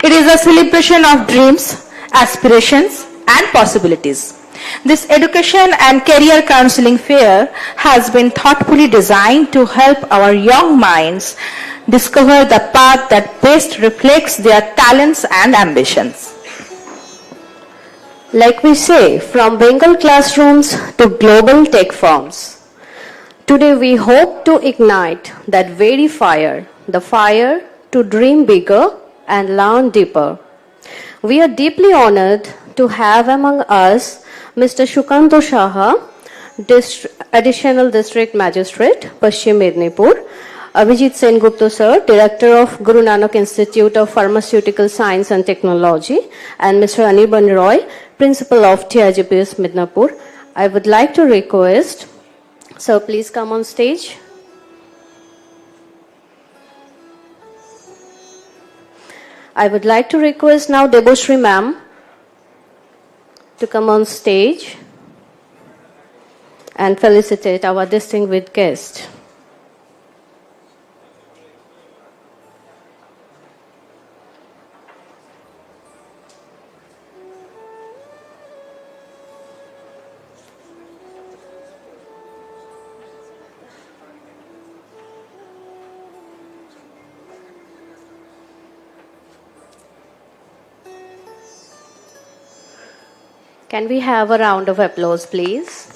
It is a celebration of dreams, aspirations, and possibilities. This education and career counseling fair has been thoughtfully designed to help our young minds discover the path that best reflects their talents and ambitions. Like we say, from Bengal classrooms to global tech firms. Today we hope to ignite that very fire, the fire to dream bigger and learn deeper. We are deeply honored to have among us Mr. Shukanto Saha, Additional District Magistrate, Paschim Midnapore, Abhijit Sengupta Sir, Director of Guru Nanak Institute of Pharmaceutical Science and Technology, and Mr. Anirban Roy, Principal of TIGPS Midnapore. I would like to request, sir, please come on stage. I would like to request now Deboshri ma'am to come on stage and felicitate our distinguished guest. Can we have a round of applause, please?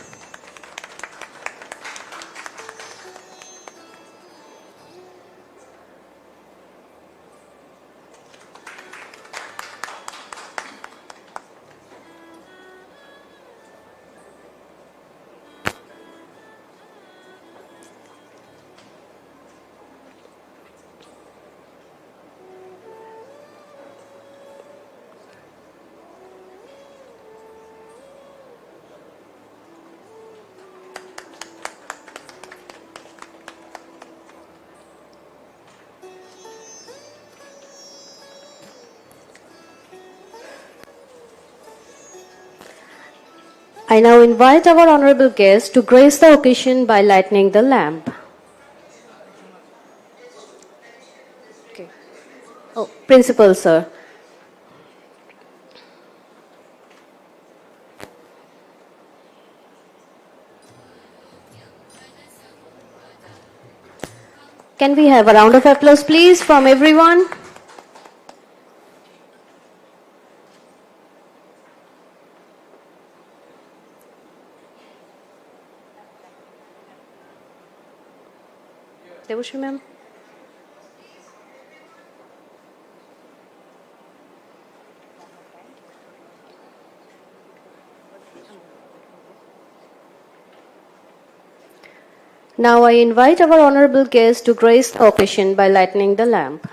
I now invite our honorable guest to grace the occasion by lighting the lamp. Okay. Oh, Principal, sir. Can we have a round of applause, please, from everyone? Devoshri ma'am. Now I invite our honorable guest to grace the occasion by lighting the lamp.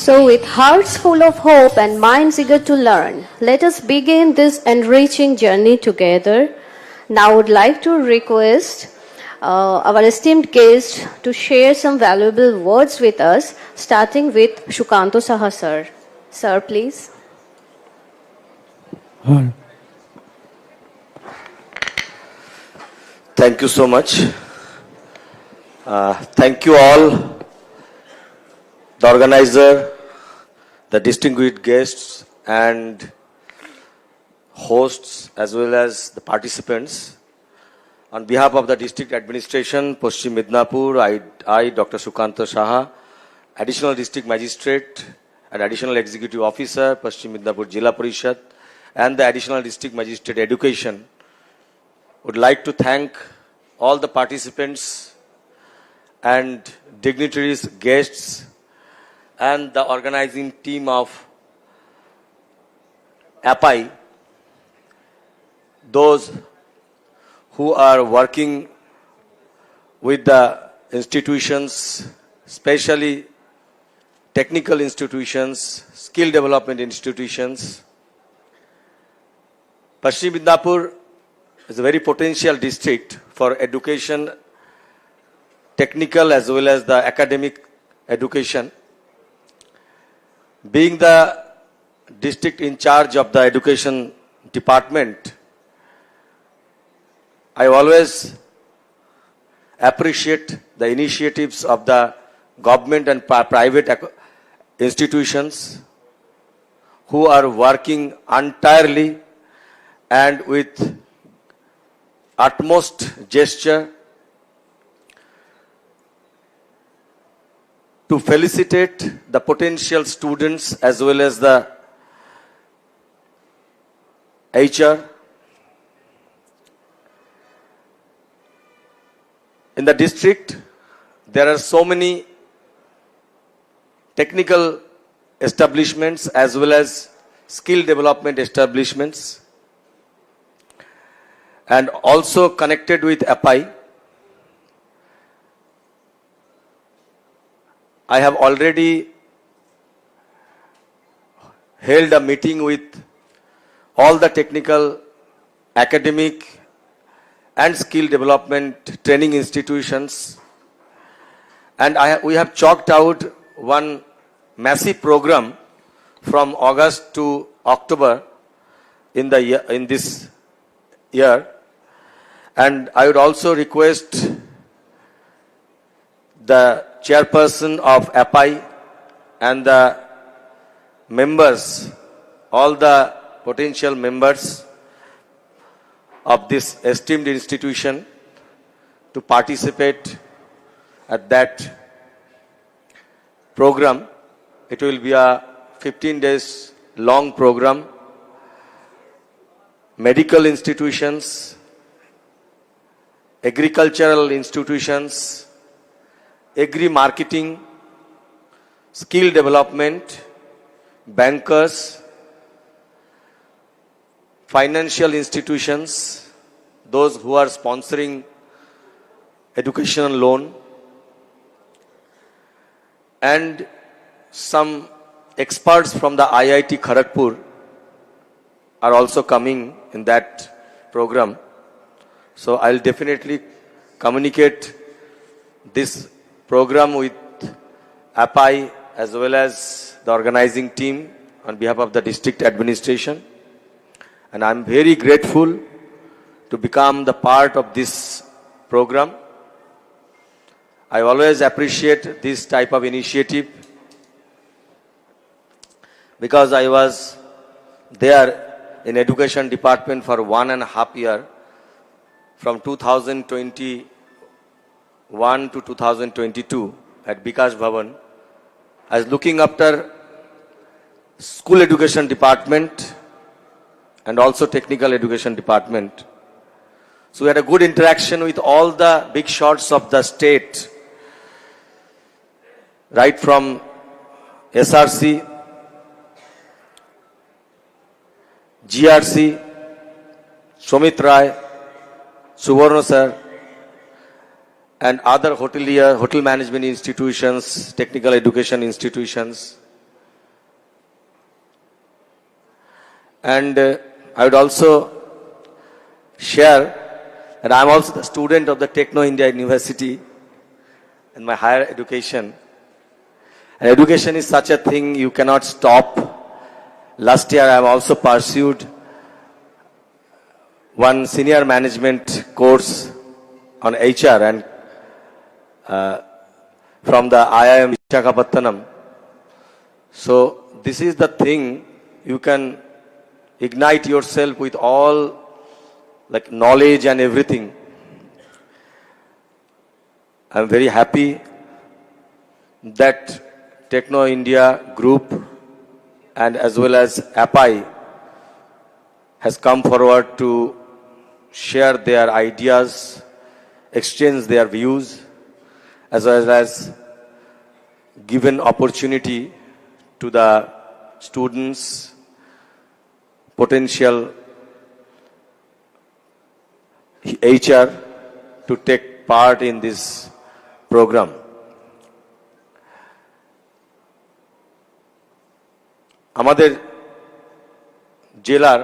So with hearts full of hope and minds eager to learn, let us begin this enriching journey together. Now I would like to request our esteemed guest to share some valuable words with us, starting with Shukanto Saha sir. Sir, please. Thank you so much. Thank you all, the organizer, the distinguished guests and hosts as well as the participants. On behalf of the district administration, Paschim Midnapore, I, Dr. Sukanta Saha, additional district magistrate and additional executive officer, Paschim Midnapore Jilla Parishad, and the additional district magistrate education, would like to thank all the participants and dignitaries, guests, and the organizing team of APAI, those who are working with the institutions, especially technical institutions, skill development institutions. Paschim Midnapore is a very potential district for education, technical as well as the academic education. Being the district in charge of the education department, I always appreciate the initiatives of the government and private institutions who are working entirely and with utmost gesture to felicitate the potential students as well as the HR. In the district, there are so many technical establishments as well as skill development establishments, and also connected with APAI. I have already held a meeting with all the technical, academic and skill development training institutions, and we have chalked out one massive program from August to October in this year. And I would also request the chairperson of APAI and the members, all the potential members of this esteemed institution, to participate at that program. It will be a 15 days long program. Medical institutions, agricultural institutions, agri-marketing, skill development, bankers, financial institutions, those who are sponsoring educational loan, and some experts from the IIT Kharagpur are also coming in that program. So I'll definitely communicate this program with APAI as well as the organizing team on behalf of the district administration. And I'm very grateful to become the part of this program. I always appreciate this type of initiative because I was there in education department for 1.5 years, from 2021 to 2022 at Bikash Bhavan. I was looking after school education department and also technical education department. So we had a good interaction with all the big shots of the state, right from SRC, GRC, Sumit Rai, Suvarno sir, and other hotel management institutions, technical education institutions. And I would also share that I am also the student of the Techno India University in my higher education. And education is such a thing you cannot stop. Last year I have also pursued one senior management course on HR and from the IIM Visakhapatnam. So this is the thing, you can ignite yourself with all like knowledge and everything. I'm very happy that Techno India Group and as well as APAI has come forward to share their ideas, exchange their views, as well as give an opportunity to the students, potential HR to take part in this program. আমাদের জেলার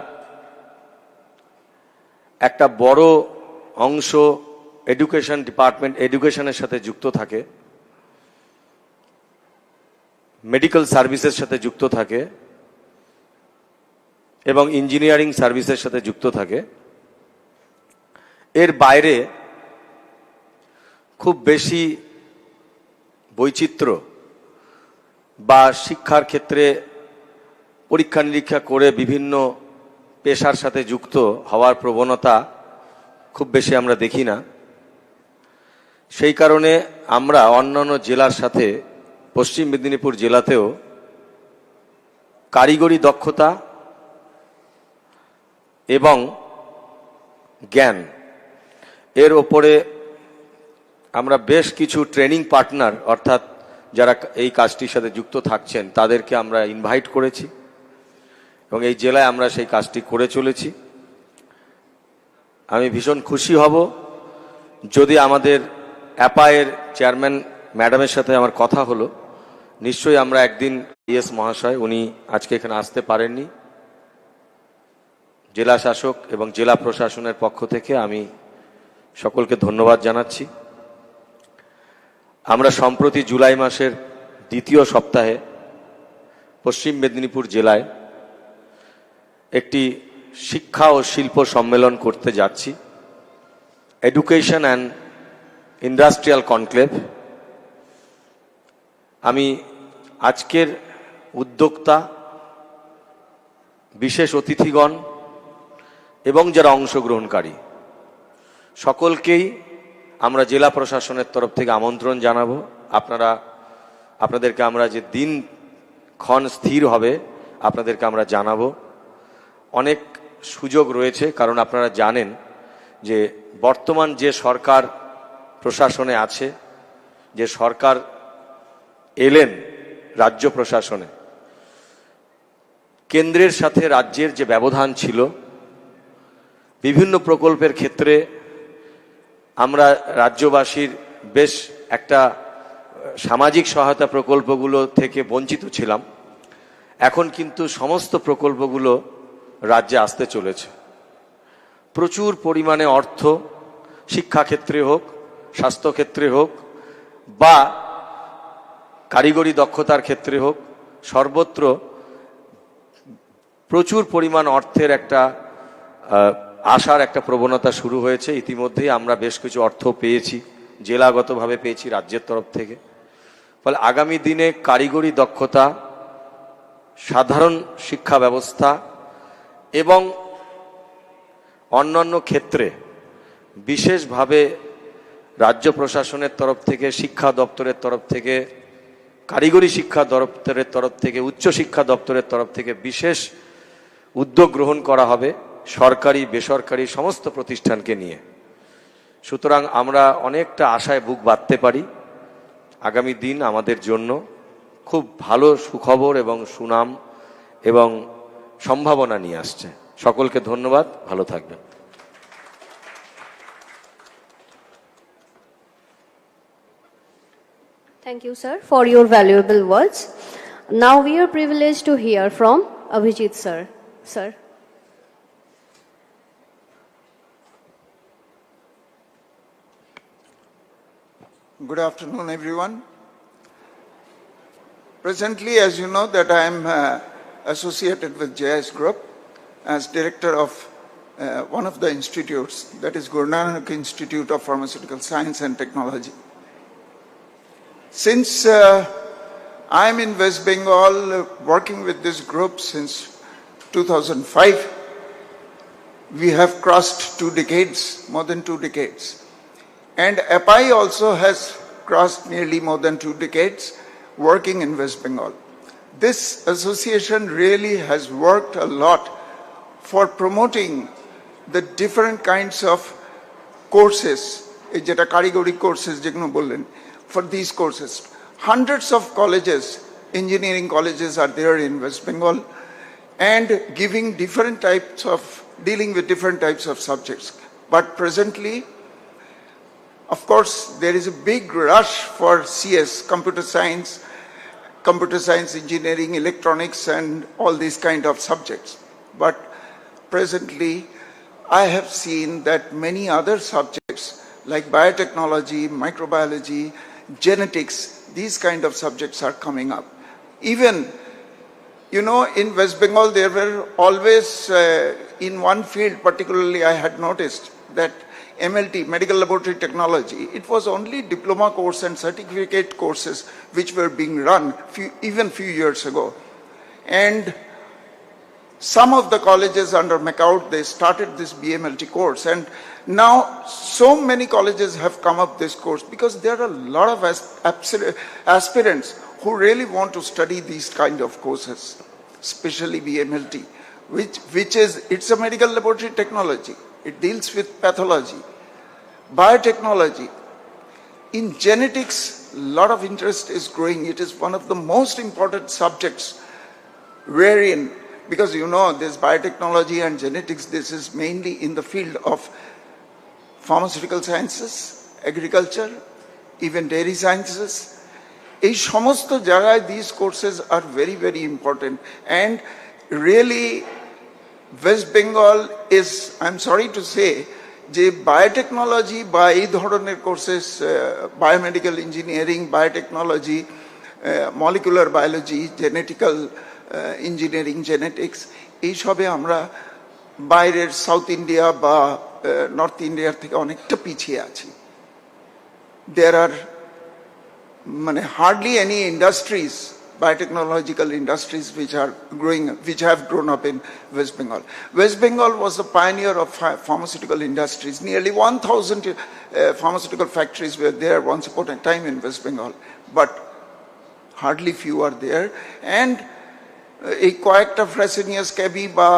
একটা বড় অংশ education department এডুকেশনের সাথে যুক্ত থাকে, medical সার্ভিসের সাথে যুক্ত থাকে এবং ইঞ্জিনিয়ারিং সার্ভিসের সাথে যুক্ত থাকে। এর বাইরে খুব বেশি বৈচিত্র্য বা শিক্ষার ক্ষেত্রে পরীক্ষা নিরীক্ষা করে বিভিন্ন পেশার সাথে যুক্ত হওয়ার প্রবণতা খুব বেশি আমরা দেখি না। সেই কারণে আমরা অন্যান্য জেলার সাথে পশ্চিম মেদিনীপুর জেলাতেও কারিগরি দক্ষতা এবং জ্ঞান এর ওপরে আমরা বেশ কিছু ট্রেনিং পার্টনার অর্থাৎ যারা এই কাজটির সাথে যুক্ত থাকছেন তাদেরকে আমরা ইনভাইট করেছি এবং এই জেলায় আমরা সেই কাজটি করে চলেছি। আমি ভীষণ খুশি হব যদি আমাদের অ্যাপায়ের চেয়ারম্যান ম্যাডামের সাথে আমার কথা হলো, নিশ্চয়ই আমরা একদিন ইএস মহাশয় উনি আজকে এখানে আসতে পারেননি, জেলা শাসক এবং জেলা প্রশাসনের পক্ষ থেকে আমি সকলকে ধন্যবাদ জানাচ্ছি। আমরা সম্প্রতি জুলাই মাসের দ্বিতীয় সপ্তাহে পশ্চিম মেদিনীপুর জেলায় একটি শিক্ষা ও শিল্প সম্মেলন করতে যাচ্ছি, এডুকেশন অ্যান্ড ইন্ডাস্ট্রিয়াল কনক্লেভ। আমি আজকের উদ্যোক্তা, বিশেষ অতিথিগণ এবং যারা অংশগ্রহণকারী সকলকেই আমরা জেলা প্রশাসনের তরফ থেকে আমন্ত্রণ জানাবো। আপনাদেরকে আমরা যে দিনক্ষণ স্থির হবে আপনাদেরকে আমরা জানাবো। অনেক সুযোগ রয়েছে, কারণ আপনারা জানেন যে বর্তমান যে সরকার প্রশাসনে আছে, যে সরকার এলেন রাজ্য প্রশাসনে, কেন্দ্রের সাথে রাজ্যের যে ব্যবধান ছিল বিভিন্ন প্রকল্পের ক্ষেত্রে আমরা রাজ্যবাসীর বেশ একটা সামাজিক সহায়তা প্রকল্পগুলো থেকে বঞ্চিত ছিলাম। এখন কিন্তু সমস্ত প্রকল্পগুলো রাজ্যে আসতে চলেছে। প্রচুর পরিমাণে অর্থ শিক্ষাক্ষেত্রে হোক, স্বাস্থ্যক্ষেত্রে হোক বা কারিগরি দক্ষতার ক্ষেত্রে হোক, সর্বত্র প্রচুর পরিমাণ অর্থের একটা আসার একটা প্রবণতা শুরু হয়েছে। ইতিমধ্যেই আমরা বেশ কিছু অর্থ পেয়েছি, জেলাগতভাবে পেয়েছি রাজ্যের তরফ থেকে। ফলে আগামী দিনে কারিগরি দক্ষতা, সাধারণ শিক্ষা ব্যবস্থা এবং অন্যান্য ক্ষেত্রে বিশেষভাবে রাজ্য প্রশাসনের তরফ থেকে, শিক্ষা দপ্তরের তরফ থেকে, কারিগরি শিক্ষা দপ্তরের তরফ থেকে, উচ্চ শিক্ষা দপ্তরের তরফ থেকে বিশেষ উদ্যোগ গ্রহণ করা হবে সরকারি বেসরকারি সমস্ত প্রতিষ্ঠানকে নিয়ে। সুতরাং আমরা অনেকটা আশায় বুক বাঁধতে পারি। আগামী দিন আমাদের জন্য খুব ভালো সুখবর এবং সুনাম এবং সম্ভাবনা নিয়ে আসছে। সকলকে ধন্যবাদ, ভালো থাকবেন। Thank you, sir, for your valuable words. Now we are privileged to hear from Abhijit, sir. Sir. Good afternoon, everyone. Presently, as you know, that I am associated with JS Group as Director of one of the institutes, that is Guru Nanak Institute of Pharmaceutical Science and Technology. Since I am in West Bengal working with this group since 2005, we have crossed 2 decades, more than 2 decades. And APAI also has crossed nearly more than 2 decades working in West Bengal. This association really has worked a lot for promoting the different kinds of courses, jeta karigori courses jegno bollen, for these courses. Hundreds of colleges, engineering colleges are there in West Bengal and giving different types of, dealing with different types of subjects. But presently, of course, there is a big rush for CS, computer science, engineering, electronics, and all these kind of subjects. But presently, I have seen that many other subjects like biotechnology, microbiology, genetics, these kind of subjects are coming up. Even, you know, in West Bengal, there were always, in one field particularly, I had noticed that MLT, Medical Laboratory Technology, it was only diploma course and certificate courses which were being run even few years ago. And some of the colleges under McAut, they started this BMLT course, and now so many colleges have come up this course because there are a lot of aspirants who really want to study these kind of courses, especially BMLT, which is, it's a medical laboratory technology. It deals with pathology, biotechnology. In genetics, a lot of interest is growing. It is one of the most important subjects wherein, because you know this biotechnology and genetics, this is mainly in the field of pharmaceutical sciences, agriculture, even dairy sciences. এই সমস্ত জায়গায় these courses are very, very important. And really, West Bengal is, I'm sorry to say, যে biotechnology বা এই ধরনের courses, biomedical engineering, biotechnology, molecular biology, genetical engineering, genetics, এইসবে আমরা বাইরের সাউথ ইন্ডিয়া বা নর্থ ইন্ডিয়ার থেকে অনেকটা পিছিয়ে আছি। There are মানে hardly any industries, biotechnological industries which are growing, which have grown up in West Bengal. West Bengal was the pioneer of pharmaceutical industries. Nearly 1,000 pharmaceutical factories were there once upon a time in West Bengal, but hardly few are there. And এই কয়েকটা Frobenius ক্যাবি বা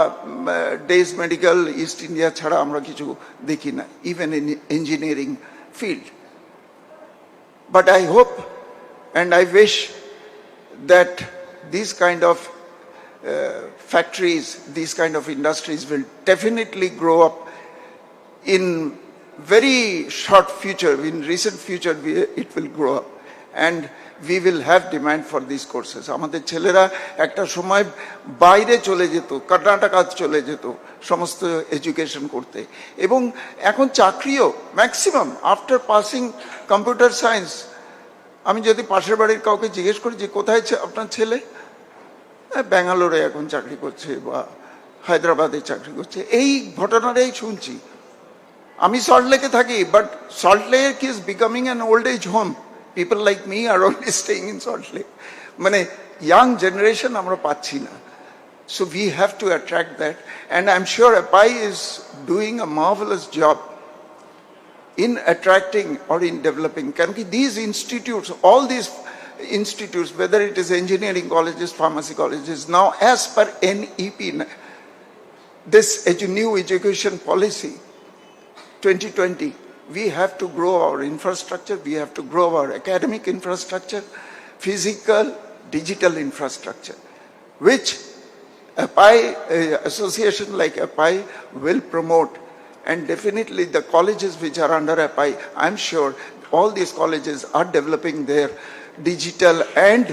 days medical east India ছাড়া আমরা কিছু দেখি না, even in engineering field. But I hope and I wish that these kind of factories, these kind of industries will definitely grow up in very short future, in recent future it will grow up, and we will have demand for these courses. আমাদের ছেলেরা একটা সময় বাইরে চলে যেত, কর্ণাটকা চলে যেত সমস্ত এডুকেশন করতে, এবং এখন চাকরিও maximum after passing computer science. আমি যদি পাশের বাড়ির কাউকে জিজ্ঞেস করি যে কোথায় আপনার ছেলে, ব্যাঙ্গালোরে এখন চাকরি করছে বা হায়দ্রাবাদে চাকরি করছে, এই ঘটনাটাই শুনছি। আমি সল্টলেকে থাকি, but Salt Lake is becoming an old age home. People like me are only staying in Salt Lake. মানে ইয়াং জেনারেশন আমরা পাচ্ছি না। So we have to attract that, and I'm sure APAI is doing a marvelous job in attracting or in developing. These institutes, all these institutes, whether it is engineering colleges, pharmacy colleges, now as per NEP, this new education policy 2020, we have to grow our infrastructure, we have to grow our academic infrastructure, physical, digital infrastructure, which APAI, association like APAI will promote. And definitely the colleges which are under APAI, I'm sure all these colleges are developing their digital and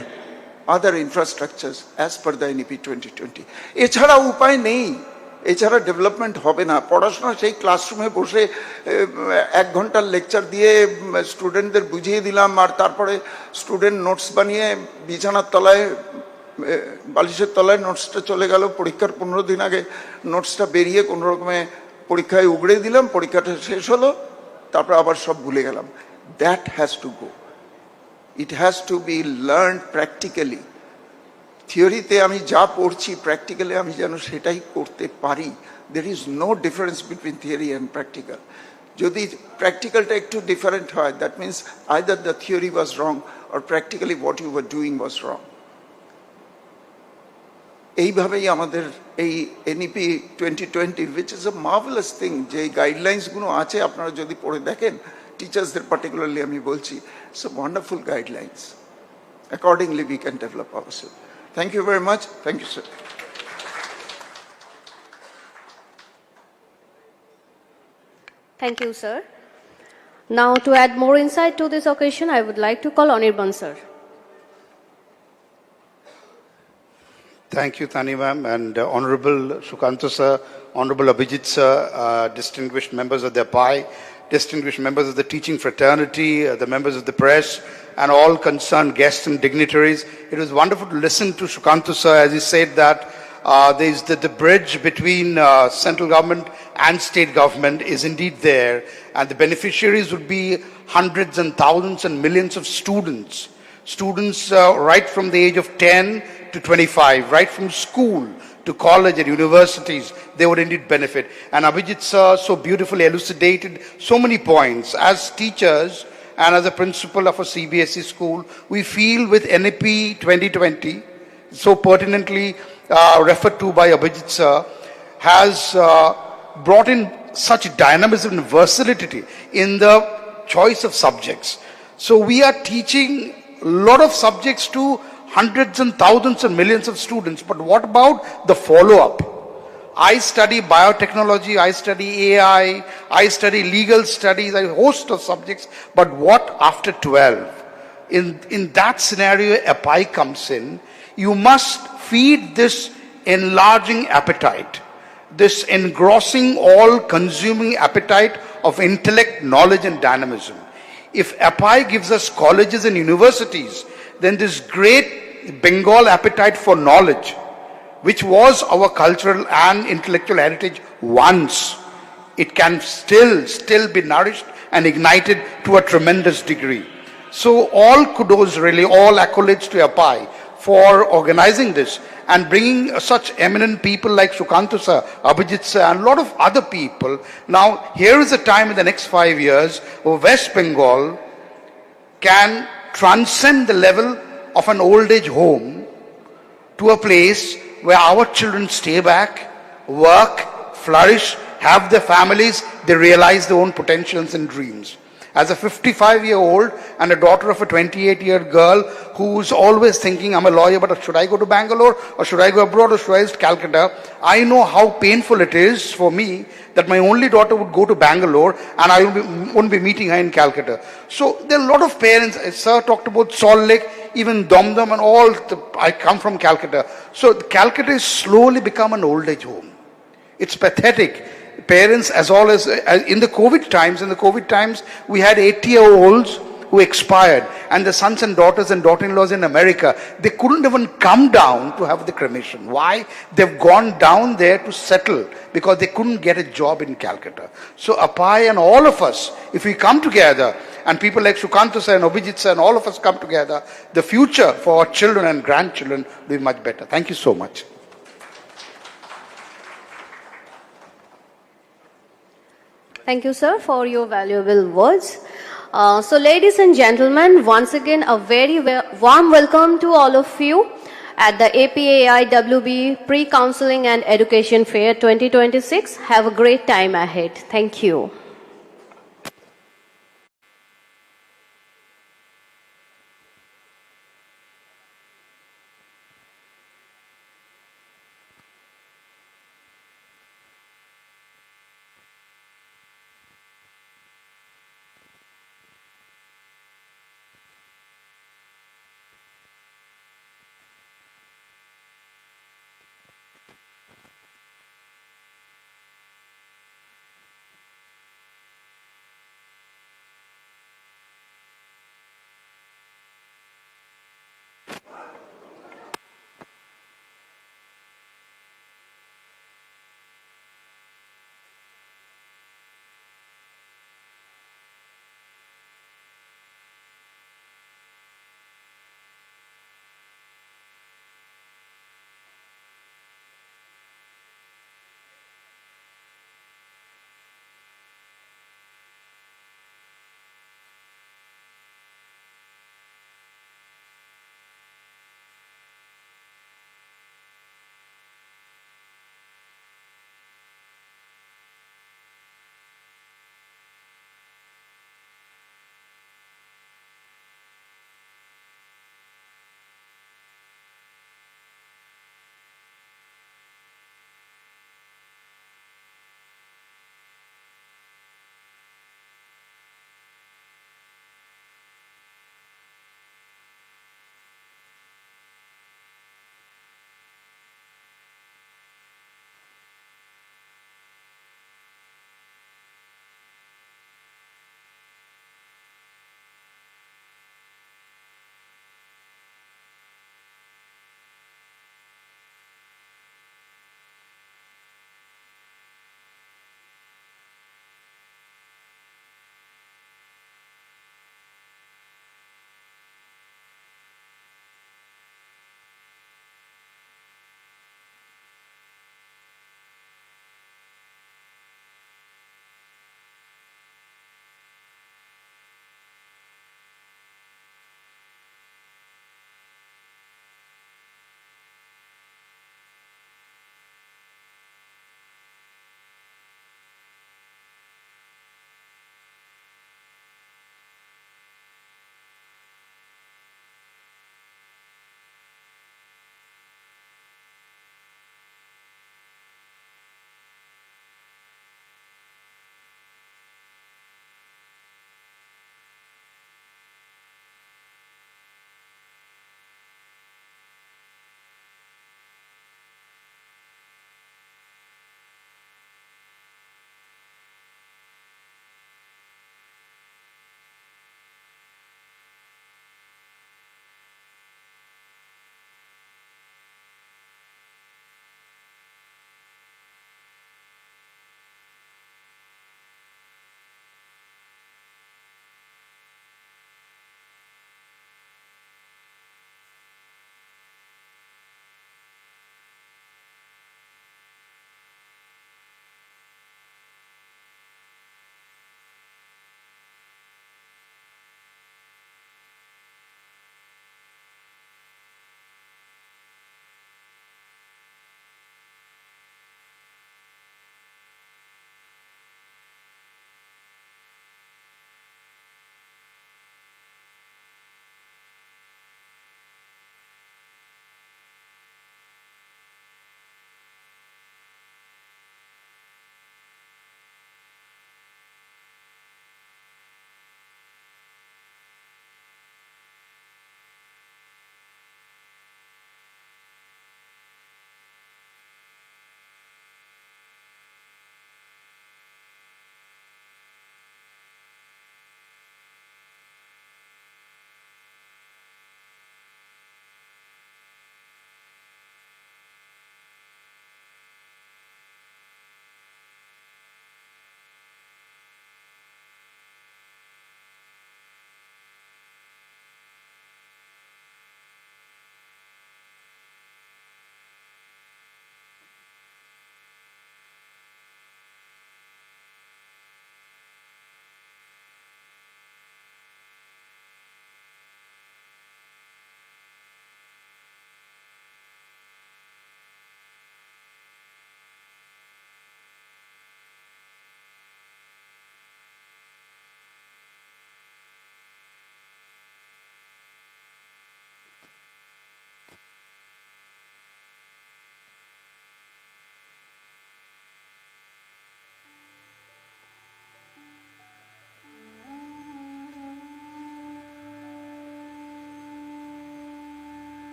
other infrastructures as per the NEP 2020. এছাড়া উপায় নেই, এছাড়া development হবে না। পড়াশোনা সেই ক্লাসরুমে বসে 1 ঘন্টার লেকচার দিয়ে স্টুডেন্টদের বুঝিয়ে দিলাম, আর তারপরে স্টুডেন্ট নোটস বানিয়ে বিছানার তলায়, বালিশের তলায় নোটসটা চলে গেল, পরীক্ষার 15 দিন আগে নোটসটা বেরিয়ে কোনো রকমে পরীক্ষায় উগড়ে দিলাম, পরীক্ষাটা শেষ হলো, তারপর আবার সব ভুলে গেলাম। That has to go. It has to be learn practically. থিওরিতে আমি যা পড়ছি প্র্যাকটিক্যালি আমি যেন সেটাই করতে পারি। There is no difference between theory and practical. যদি প্র্যাকটিক্যালটা একটু ডিফারেন্ট হয়, that means either the theory was wrong or practically what you were doing was wrong. এইভাবেই আমাদের এই NEP 2020, which is a marvelous thing, যে গাইডলাইন্সগুলো আছে আপনারা যদি পড়ে দেখেন, টিচার্সদের পার্টিকুলারলি আমি বলছি, it's a wonderful guidelines. Accordingly we can develop ourselves. Thank you very much. Thank you, sir. Thank you, sir. Now, to add more insight to this occasion, I would like to call Anirban, sir. Thank you, Tani ma'am, and Honorable Sukanta sir, Honorable Abhijit sir, distinguished members of the APAI, distinguished members of the teaching fraternity, the members of the press, and all concerned guests and dignitaries. It was wonderful to listen to Sukanta sir as he said that there is the bridge between central government and state government is indeed there, and the beneficiaries would be hundreds and thousands and millions of students. Students right from the age of 10 to 25, right from school to college and universities, they would indeed benefit. And Abhijit sir so beautifully elucidated so many points. As teachers and as a principal of a CBSE school, we feel with NEP 2020, so pertinently referred to by Abhijit sir, has brought in such dynamism and versatility in the choice of subjects. So we are teaching a lot of subjects to hundreds and thousands and millions of students, but what about the follow-up? I study biotechnology, I study AI, I study legal studies, a host of subjects, but what after 12? In that scenario, APAI comes in. You must feed this enlarging appetite, this engrossing, all-consuming appetite of intellect, knowledge and dynamism. If APAI gives us colleges and universities, then this great Bengal appetite for knowledge, which was our cultural and intellectual heritage once, it can still be nourished and ignited to a tremendous degree. So all kudos really, all accolades to APAI for organizing this and bringing such eminent people like Sukanta sir, Abhijit sir, and a lot of other people. Now, here is a time in the next 5 years where West Bengal can transcend the level of an old age home to a place where our children stay back, work, flourish, have their families, they realize their own potentials and dreams. As a 55-year-old and a daughter of a 28-year girl who's always thinking, I'm a lawyer, but should I go to Bangalore or should I go abroad or should I go to Calcutta? I know how painful it is for me that my only daughter would go to Bangalore and I won't be meeting her in Calcutta. So there are a lot of parents, sir talked about Salt Lake, even Dom and all, I come from Calcutta. So Calcutta has slowly become an old age home. It's pathetic. Parents as well as in the COVID times, we had 80-year-olds who expired and the sons and daughters and daughter-in-laws in America, they couldn't even come down to have the cremation. Why? They've gone down there to settle because they couldn't get a job in Calcutta. So APAI and all of us, if we come together and people like Sukanta sir and Abhijit sir and all of us come together, the future for our children and grandchildren will be much better. Thank you so much. Thank you, sir, for your valuable words. So, ladies and gentlemen, once again, a very warm welcome to all of you at the APAI-WB Pre-Counseling and Education Fair 2026. Have a great time ahead. Thank you.